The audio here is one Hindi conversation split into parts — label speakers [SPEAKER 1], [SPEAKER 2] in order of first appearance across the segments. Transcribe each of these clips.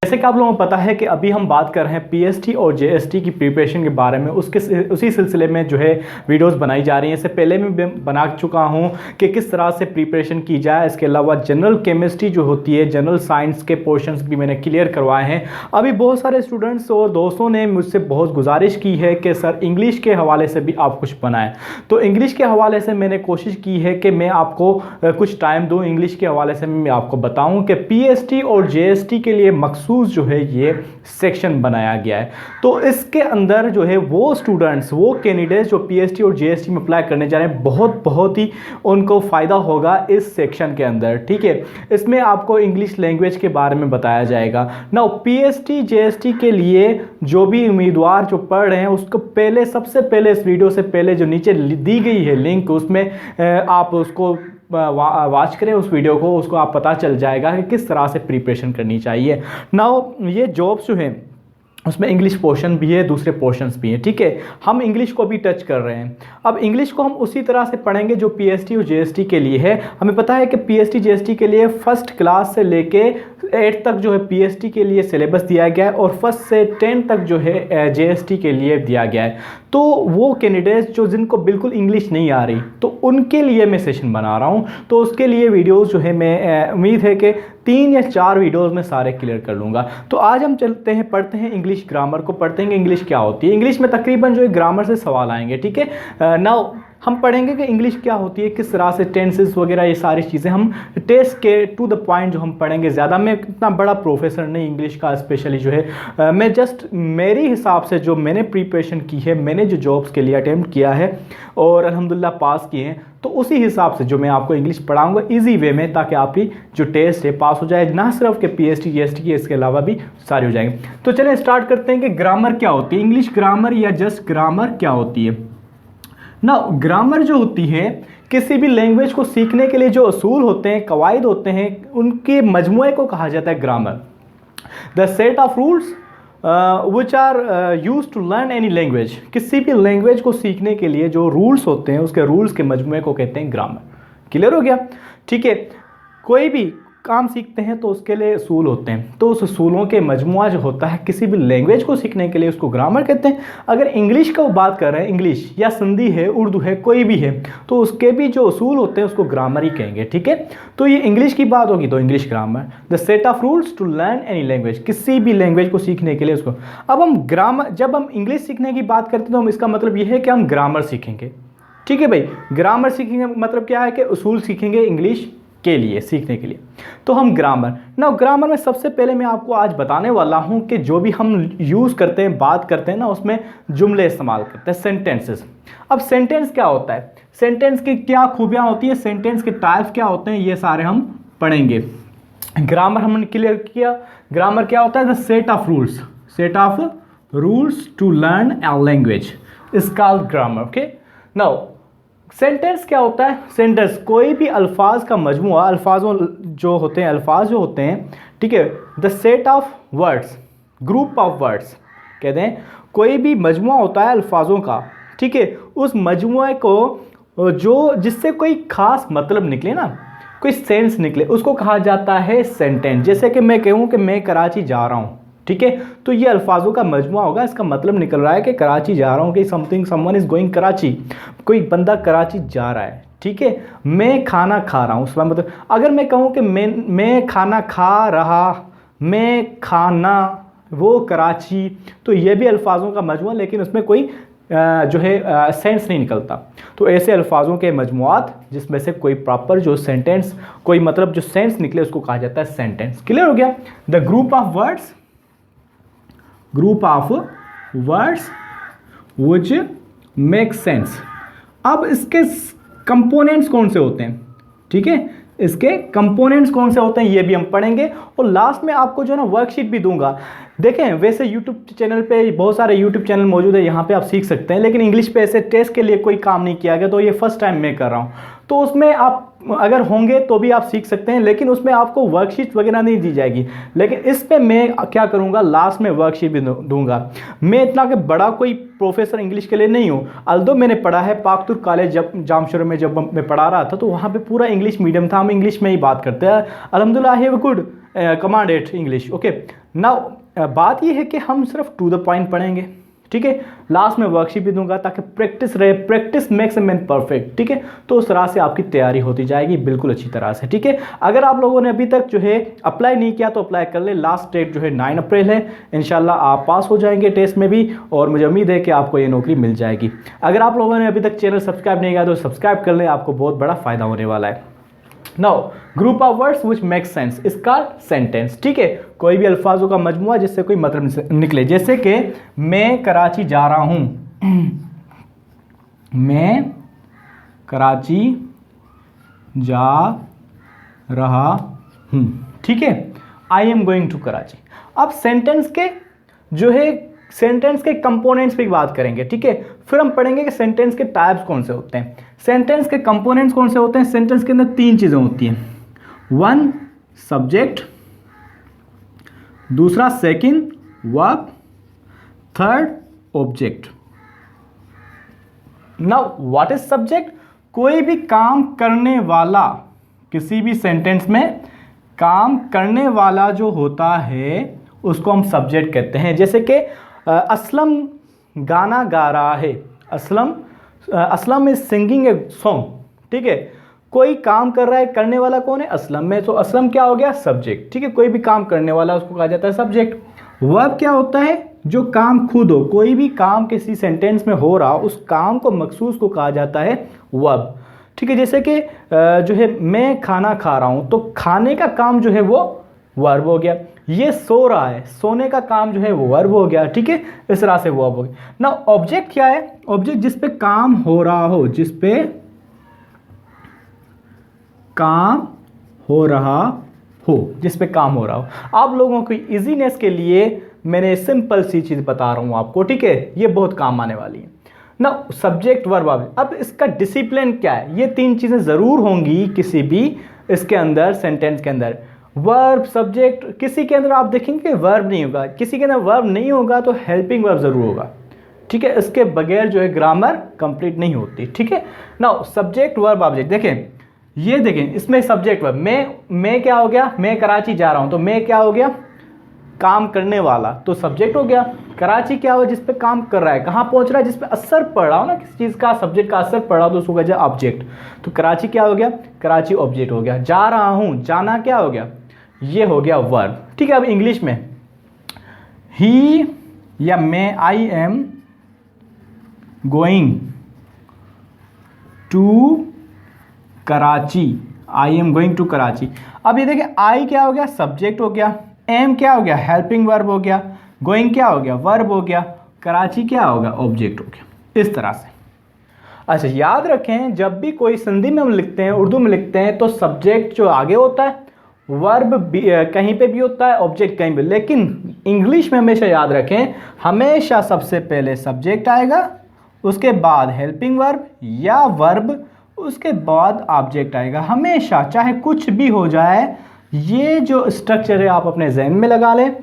[SPEAKER 1] जैसे कि आप लोगों को पता है कि अभी हम बात कर रहे हैं पीएसटी और जेएसटी की प्रिपरेशन के बारे में, उसी सिलसिले में जो है वीडियोस बनाई जा रही हैं। इससे पहले मैं बना चुका हूं कि किस तरह से प्रिपरेशन की जाए। इसके अलावा जनरल केमिस्ट्री जो होती है, जनरल साइंस के पोर्शंस भी मैंने क्लियर करवाए हैं। अभी बहुत सारे स्टूडेंट्स और दोस्तों ने मुझसे बहुत गुजारिश की है कि सर इंग्लिश के हवाले से भी आप कुछ बनाएं। तो इंग्लिश के हवाले से मैंने कोशिश की है कि मैं आपको कुछ टाइम दूं, इंग्लिश के हवाले से मैं आपको बताऊं कि पीएसटी और जेएसटी के लिए मखसूस जो है ये सेक्शन बनाया गया है। तो इसके अंदर जो है वो स्टूडेंट्स, वो कैंडिडेट्स जो पीएसटी और जेएसटी में अप्लाई करने जा रहे हैं, बहुत ही उनको फ़ायदा होगा इस सेक्शन के अंदर। ठीक है, इसमें आपको इंग्लिश लैंग्वेज के बारे में बताया जाएगा। नाउ पीएसटी जेएसटी के लिए जो भी उम्मीदवार जो पढ़ रहे हैं उसको पहले, सबसे पहले इस वीडियो से पहले जो नीचे दी गई है लिंक, उसमें आप उसको वॉच करें उस वीडियो को, उसको आप पता चल जाएगा कि किस तरह से प्रिपरेशन करनी चाहिए। नाउ ये जॉब्स जो हैं उसमें इंग्लिश पोर्शन भी है, दूसरे पोर्शंस भी हैं। ठीक है, हम इंग्लिश को भी टच कर रहे हैं। अब इंग्लिश को हम उसी तरह से पढ़ेंगे जो पीएसटी और जेएसटी के लिए है। हमें पता है कि पीएसटी जेएसटी के लिए फर्स्ट क्लास से लेके 8 तक जो है पीएसटी के लिए सिलेबस दिया गया है और फर्स्ट से 10 तक जो है जेएसटी के लिए दिया गया है। तो वो कैंडिडेट्स जो जिनको बिल्कुल इंग्लिश नहीं आ रही, तो उनके लिए मैं सेशन बना रहा हूँ। तो उसके लिए वीडियोज़ जो है मैं उम्मीद है कि 3 या 4 वीडियोज़ में सारे क्लियर कर लूँगा। तो आज हम चलते हैं, पढ़ते हैं इंग्लिश ग्रामर को, पढ़ते हैं इंग्लिश क्या होती है। इंग्लिश में तकरीबन जो है ग्रामर से सवाल आएंगे। ठीक है, नाउ हम पढ़ेंगे कि इंग्लिश क्या होती है, किस तरह से टेंसेस वगैरह ये सारी चीज़ें हम टेस्ट के टू द पॉइंट जो हम पढ़ेंगे। ज़्यादा मैं इतना बड़ा प्रोफेसर नहीं इंग्लिश का, स्पेशली जो है मैं जस्ट मेरे हिसाब से जो मैंने प्रिपरेशन की है, मैंने जो जॉब्स के लिए अटेम्प्ट किया है और अल्हम्दुलिल्लाह पास किए हैं, तो उसी हिसाब से जो मैं आपको इंग्लिश पढ़ाऊंगा ईजी वे में, ताकि आपकी जो टेस्ट है पास हो जाए। ना सिर्फ के पीएसटी जेएसटी की, इसके अलावा भी सारी हो जाएंगे। तो चलें स्टार्ट करते हैं कि ग्रामर क्या होती है, इंग्लिश ग्रामर या जस्ट ग्रामर क्या होती है। ना ग्रामर जो होती है, किसी भी लैंग्वेज को सीखने के लिए जो असूल होते हैं, कवायद होते हैं, उनके मजमूए को कहा जाता है grammar. The set of rules which are use to learn any language. किसी भी लैंग्वेज को सीखने के लिए जो रूल्स होते हैं, उसके रूल्स के मजमूए को कहते हैं ग्रामर। क्लियर हो गया? ठीक है, कोई भी काम सीखते हैं तो उसके लिए असूल होते हैं, तो उस असूलों के मजमुआ जो होता है किसी भी लैंग्वेज को सीखने के लिए, उसको ग्रामर कहते हैं। अगर इंग्लिश का बात कर रहे हैं, इंग्लिश या सिंधी है, उर्दू है, कोई भी है, तो उसके भी जो असूल होते हैं उसको ग्रामर ही कहेंगे। ठीक है, तो ये इंग्लिश की बात होगी तो English grammar. The set of rules to learn any language, किसी भी लैंग्वेज को सीखने के लिए उसको। अब हम ग्रामर, जब हम इंग्लिश सीखने की बात करते हैं तो हम इसका मतलब ये है कि हम ग्रामर सीखेंगे। ठीक है भाई, ग्रामर सीखेंगे मतलब क्या है कि उसूल सीखेंगे इंग्लिश के लिए, सीखने के लिए। तो हम ग्रामर, ना ग्रामर में सबसे पहले मैं आपको आज बताने वाला हूं कि जो भी हम यूज़ करते हैं, बात करते हैं ना, उसमें जुमले इस्तेमाल करते हैं, सेंटेंसेस। अब सेंटेंस क्या होता है, सेंटेंस की क्या खूबियां होती है, सेंटेंस के टाइप्स क्या होते हैं, ये सारे हम पढ़ेंगे। ग्रामर हमने क्लियर किया। ग्रामर क्या होता है, the set of rules, set of rules to learn a language is called grammar. Okay, now sentence क्या होता है, सेंटेंस कोई भी अल्फाज का मजमूआ, अल्फाजों जो होते हैं, अल्फाज जो होते हैं, ठीक है, the set of words, group of words कहते हैं। कोई भी मजमूआ होता है अल्फाजों का, ठीक है, उस मजमूए को जो जिससे कोई खास मतलब निकले ना, कोई सेंस निकले, उसको कहा जाता है सेंटेंस। जैसे कि मैं कहूँ कि मैं कराची जा रहा हूँ, ठीक है, तो ये अल्फाजों का मजमुआ होगा, इसका मतलब निकल रहा है कि कराची जा रहा हूँ, कि समवन इज गोइंग कराची, कोई बंदा कराची जा रहा है। ठीक है, मैं खाना खा रहा हूँ, उसका मतलब, अगर मैं कहूँ कि मैं खाना खा रहा, मैं खाना, वो कराची, तो ये भी अल्फाजों का मजमुआ, लेकिन उसमें कोई जो है सेंस नहीं निकलता। तो ऐसे अल्फाजों के मजमुआत जिसमें से कोई प्रॉपर जो सेंटेंस, कोई मतलब जो सेंस निकले, उसको कहा जाता है सेंटेंस। क्लियर हो गया? The group of words, group of words which make sense. अब इसके कंपोनेंट्स कौन से होते हैं, ठीक है, इसके कंपोनेंट्स कौन से होते हैं ये भी हम पढ़ेंगे, और लास्ट में आपको जो है ना वर्कशीट भी दूंगा। देखें, वैसे यूट्यूब चैनल पे बहुत सारे यूट्यूब चैनल मौजूद है, यहाँ पे आप सीख सकते हैं, लेकिन इंग्लिश पे ऐसे टेस्ट के लिए कोई काम नहीं किया गया, तो ये फर्स्ट टाइम मैं कर रहा हूँ। तो उसमें आप अगर होंगे तो भी आप सीख सकते हैं, लेकिन उसमें आपको वर्कशीट वगैरह नहीं दी जाएगी। लेकिन इस पे मैं क्या करूँगा, लास्ट में वर्कशीट भी दूंगा। मैं इतना कि बड़ा कोई प्रोफेसर इंग्लिश के लिए नहीं हूँ, अल्दो मैंने पढ़ा है पाकतुर्क कॉलेज, जब जामशोर में जब मैं पढ़ा रहा था, तो वहाँ पे पूरा इंग्लिश मीडियम था, हम इंग्लिश में ही बात करते हैं। अल्हम्दुलिल्लाह I have good commanded English. Okay, now बात ये है कि हम सिर्फ टू द पॉइंट पढ़ेंगे, ठीक है। लास्ट में वर्कशीट भी दूंगा ताकि प्रैक्टिस रहे, practice makes a man perfect, ठीक है। तो उस तरह से आपकी तैयारी होती जाएगी बिल्कुल अच्छी तरह से, ठीक है। अगर आप लोगों ने अभी तक जो है अप्लाई नहीं किया तो अप्लाई कर ले, लास्ट डेट जो है 9 अप्रैल है। इंशाल्लाह आप पास हो जाएंगे टेस्ट में भी, और मुझे उम्मीद है कि आपको ये नौकरी मिल जाएगी। अगर आप लोगों ने अभी तक चैनल सब्सक्राइब नहीं किया तो सब्सक्राइब कर लें, आपको बहुत बड़ा फायदा होने वाला है। Now group of words which make sense इसका सेंटेंस, ठीक है। कोई भी अल्फाजों का मजमुआ जिससे कोई मतलब निकले, जैसे कि मैं कराची जा रहा हूं, मैं कराची जा रहा हूं, ठीक है। I am going to Karachi. अब सेंटेंस के जो है सेंटेंस के कंपोनेंट्स पे बात करेंगे, ठीक है। फिर हम पढ़ेंगे कि सेंटेंस के टाइप्स कौन से होते हैं, सेंटेंस के कंपोनेंट्स कौन से होते हैं। सेंटेंस के अंदर 3 चीजें होती हैं, 1 सब्जेक्ट, दूसरा second verb, third object. Now what is subject? कोई भी काम करने वाला, किसी भी सेंटेंस में काम करने वाला जो होता है उसको हम सब्जेक्ट कहते हैं। जैसे कि असलम गाना गा रहा है, Aslam is singing a song, ठीक है। कोई काम कर रहा है, करने वाला कौन है? असलम में, तो असलम क्या हो गया? सब्जेक्ट, ठीक है। कोई भी काम करने वाला उसको कहा जाता है सब्जेक्ट। वर्ब क्या होता है? जो काम खुद हो, कोई भी काम किसी सेंटेंस में हो रहा उस काम को मखसूस को कहा जाता है वर्ब, ठीक है। जैसे कि जो है मैं खाना खा रहा हूं, तो खाने का काम जो है वो वर्ब हो गया। ये सो रहा है, सोने का काम जो है वो वर्ब हो गया, ठीक है। इस तरह से वर्ब हो गया। ना ऑब्जेक्ट क्या है? ऑब्जेक्ट जिस पे काम हो रहा हो, जिस पे काम हो रहा हो, जिस पे काम हो रहा हो। आप लोगों की इजीनेस के लिए मैंने सिंपल सी चीज बता रहा हूं आपको, ठीक है। ये बहुत काम आने वाली है ना, सब्जेक्ट वर्ब ऑब्जेक्ट। अब इसका डिसिप्लिन क्या है? ये 3 चीजें जरूर होंगी किसी भी इसके अंदर, सेंटेंस के अंदर। वर्ब, सब्जेक्ट, किसी के अंदर आप देखेंगे वर्ब नहीं होगा, किसी के अंदर वर्ब नहीं होगा तो हेल्पिंग वर्ब जरूर होगा, ठीक है। इसके बगैर जो है ग्रामर कंप्लीट नहीं होती, ठीक है। नाउ सब्जेक्ट वर्ब ऑब्जेक्ट देखें, ये देखें इसमें सब्जेक्ट वर्ब, मैं क्या हो गया? मैं कराची जा रहा हूं, तो मैं क्या हो गया? काम करने वाला, तो सब्जेक्ट हो गया। कराची क्या हो? जिस पे काम कर रहा है, कहां पहुंच रहा है? जिस पे असर पड़ रहा हो ना, किसी चीज का सब्जेक्ट का असर पड़ रहा हो तो उसको कहा जाए ऑब्जेक्ट। तो कराची क्या हो गया? कराची ऑब्जेक्ट हो गया। जा रहा हूं, जाना क्या हो गया? ये हो गया वर्ब, ठीक है। अब इंग्लिश में ही या मैं, I am going to Karachi, I am going to Karachi. अब ये देखिए आई क्या हो गया? सब्जेक्ट हो गया। एम क्या हो गया? हेल्पिंग वर्ब हो गया। गोइंग क्या हो गया? वर्ब हो गया। कराची क्या होगा? ऑब्जेक्ट हो गया। इस तरह से। अच्छा याद रखें, जब भी कोई सिंधी में हम लिखते हैं, उर्दू में लिखते हैं, तो सब्जेक्ट जो आगे होता है, वर्ब कहीं पे भी होता है, ऑब्जेक्ट कहीं पे। लेकिन इंग्लिश में हमेशा याद रखें, हमेशा सबसे पहले सब्जेक्ट आएगा, उसके बाद हेल्पिंग वर्ब या वर्ब, उसके बाद ऑब्जेक्ट आएगा। हमेशा, चाहे कुछ भी हो जाए, ये जो स्ट्रक्चर है आप अपने जहन में लगा लें,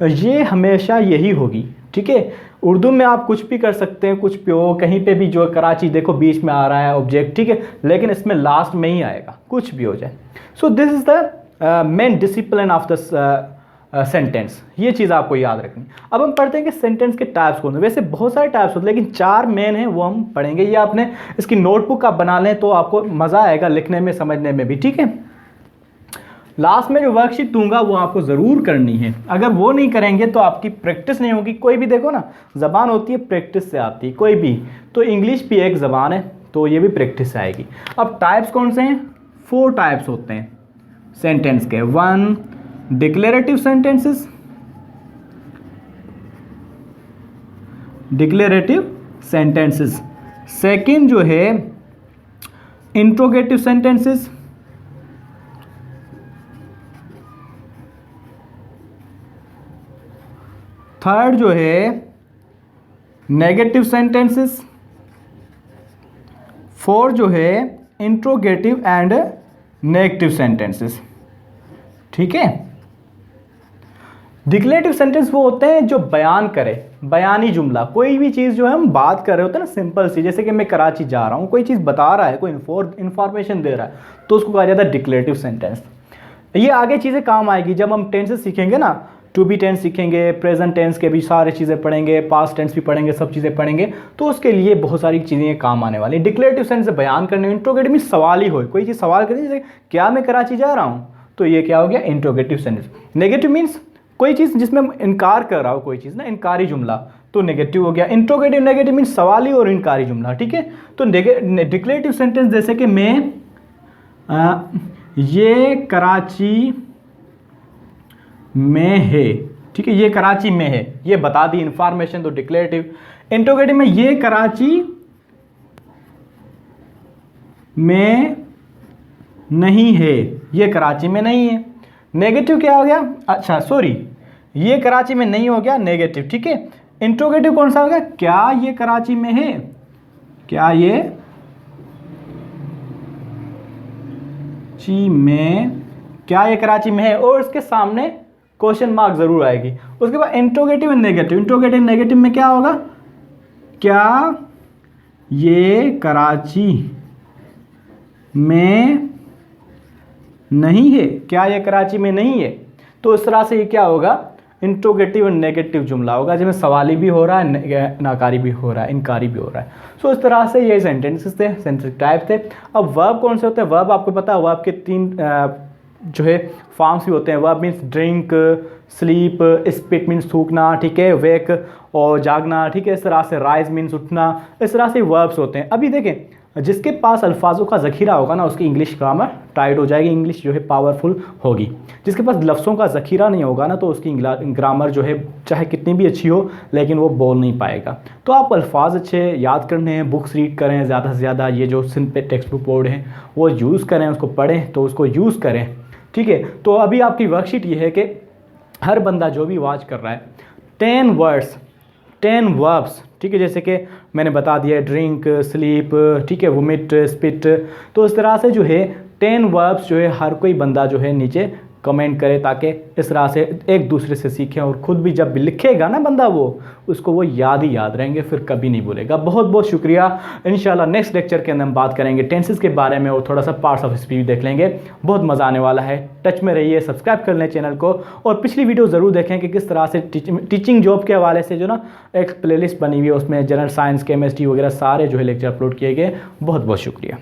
[SPEAKER 1] ये हमेशा यही होगी, ठीक है। उर्दू में आप कुछ भी कर सकते हैं, कुछ भी हो, कहीं पे भी जो कराची देखो बीच में आ रहा है ऑब्जेक्ट, ठीक है। लेकिन इसमें लास्ट में ही आएगा, कुछ भी हो जाए। So this is the main discipline of the sentence, ये चीज़ आपको याद रखनी। अब हम पढ़ते हैं कि सेंटेंस के टाइप्स कौन से। वैसे बहुत सारे टाइप्स होते हैं, लेकिन 4 मेन हैं, वो हम पढ़ेंगे। ये आपने इसकी नोटबुक आप बना लें तो आपको मज़ा आएगा लिखने में, समझने में भी, ठीक है। लास्ट में जो वर्कशीट दूंगा वो आपको ज़रूर करनी है। अगर वो नहीं करेंगे तो आपकी प्रैक्टिस नहीं होगी। कोई भी देखो ना, ज़बान होती है प्रैक्टिस से आती है, कोई भी। तो इंग्लिश भी एक ज़बान है, तो ये भी प्रैक्टिस से आएगी। अब टाइप्स कौन से हैं? 4 टाइप्स होते हैं सेंटेंस के। 1 declarative sentences, declarative sentences. Second जो है इंट्रोगेटिव सेंटेंसेस। थर्ड जो है नेगेटिव सेंटेंसेस। फोर्थ जो है इंट्रोगेटिव एंड नेगेटिव सेंटेंसेस, ठीक है। डिक्लेरेटिव सेंटेंस वो होते हैं जो बयान करे, बयानी जुमला। कोई भी चीज़ जो है हम बात कर रहे होते हैं ना, सिंपल सी, जैसे कि मैं कराची जा रहा हूँ, कोई चीज़ बता रहा है, कोई इंफॉर्मेशन दे रहा है, तो उसको कहा जाता है डिक्लेरेटिव सेंटेंस। ये आगे चीज़ें काम आएगी जब हम टेंसेस सीखेंगे ना, टू बी टेंस सीखेंगे, प्रेजेंट टेंस के भी सारे चीज़ें पढ़ेंगे, पास्ट टेंस भी पढ़ेंगे, सब चीज़ें पढ़ेंगे, तो उसके लिए बहुत सारी चीज़ें काम आने वाली। डिक्लेरेटिव सेंस से बयान करने में, इंट्रोगेटिव मीन्स सवाल ही हो, कोई चीज़ सवाल करें, जैसे क्या मैं कराची जा रहा हूँ, तो ये क्या हो गया, इंट्रोगेटिव सेंस। नेगेटिव मीन्स कोई चीज़ जिसमें इनकार कर रहा हो, कोई चीज़ ना, इनकारी जुमला, तो नेगेटिव हो गया। इंट्रोगेटिव नेगेटिव मीन्स सवाली और इनकारी जुमला, ठीक है। तो डिक्लेरेटिव सेंटेंस जैसे कि मैं ये कराची में है, ठीक है, ये कराची में है, ये बता दी इंफॉर्मेशन, तो डिक्लेरेटिव। इंट्रोगेटिव में ये कराची में नहीं है, ये कराची में नहीं है। नेगेटिव क्या हो गया, अच्छा सॉरी, ये कराची में नहीं हो गया नेगेटिव, ठीक है। इंट्रोगेटिव कौन सा हो गया, क्या ये कराची में है, क्या ये क्या ये कराची में है, और इसके सामने क्वेश्चन मार्क जरूर आएगी। उसके बाद interrogative and negative, interrogative negative में क्या होगा, क्या ये कराची में नहीं है, क्या ये कराची में नहीं है। तो इस तरह से ये क्या होगा, इंट्रोगेटिव एंड नेगेटिव जुमला होगा, जिसमें सवाली भी हो रहा है, नाकारी भी हो रहा है, इनकारी भी हो रहा है। सो इस तरह से ये सेंटेंसेस थे, सेंटेंस टाइप थे। अब वर्ब कौन से होते हैं, वर्ब आपको पता है, वर्ब के 3 जो है फॉर्म्स भी होते हैं। Verb means drink, sleep, spit means थूकना, ठीक है, वेक और जागना, ठीक है, इस तरह से राइज मीन्स उठना, इस तरह से वर्ब्स होते हैं। अभी देखें, जिसके पास अल्फाजों का ज़ख़ीरा होगा ना, उसकी इंग्लिश ग्रामर टाइट हो जाएगी, इंग्लिश जो है पावरफुल होगी। जिसके पास लफ्ज़ों का ज़ख़ीरा नहीं होगा ना, तो उसकी ग्रामर जो है चाहे कितनी भी अच्छी हो, लेकिन वो बोल नहीं पाएगा। तो आप अल्फाज अच्छे याद करने हैं, बुक्स रीड करें ज़्यादा से ज़्यादा, ये जो सिंध पे टेक्स्ट बुक बोर्ड है वो यूज़ करें, उसको पढ़ें, तो उसको यूज़ करें, ठीक है। तो अभी आपकी वर्कशीट ये है कि हर बंदा जो भी वॉच कर रहा है, 10 वर्ड्स 10 वर्ब्स, ठीक है, जैसे कि मैंने बता दिया ड्रिंक, स्लीप, ठीक है, वोमिट, स्पिट, तो इस तरह से जो है 10 वर्ब्स जो है हर कोई बंदा जो है नीचे कमेंट करे, ताकि इस तरह से एक दूसरे से सीखें, और ख़ुद भी जब भी लिखेगा ना बंदा वो, उसको वो याद ही याद रहेंगे, फिर कभी नहीं भूलेगा। बहुत बहुत शुक्रिया। इंशाल्लाह नेक्स्ट लेक्चर के अंदर हम बात करेंगे टेंसेस के बारे में, और थोड़ा सा पार्ट्स ऑफ स्पीच भी देख लेंगे। बहुत मज़ा आने वाला है। टच में रहिए, सब्सक्राइब कर लें चैनल को, और पिछली वीडियो ज़रूर देखें कि किस तरह से टीचिंग जॉब के हवाले से जो ना एक प्लेलिस्ट बनी हुई है, उसमें जनरल साइंस, केमिस्ट्री वगैरह सारे जो है लेक्चर अपलोड किए गए। बहुत बहुत शुक्रिया।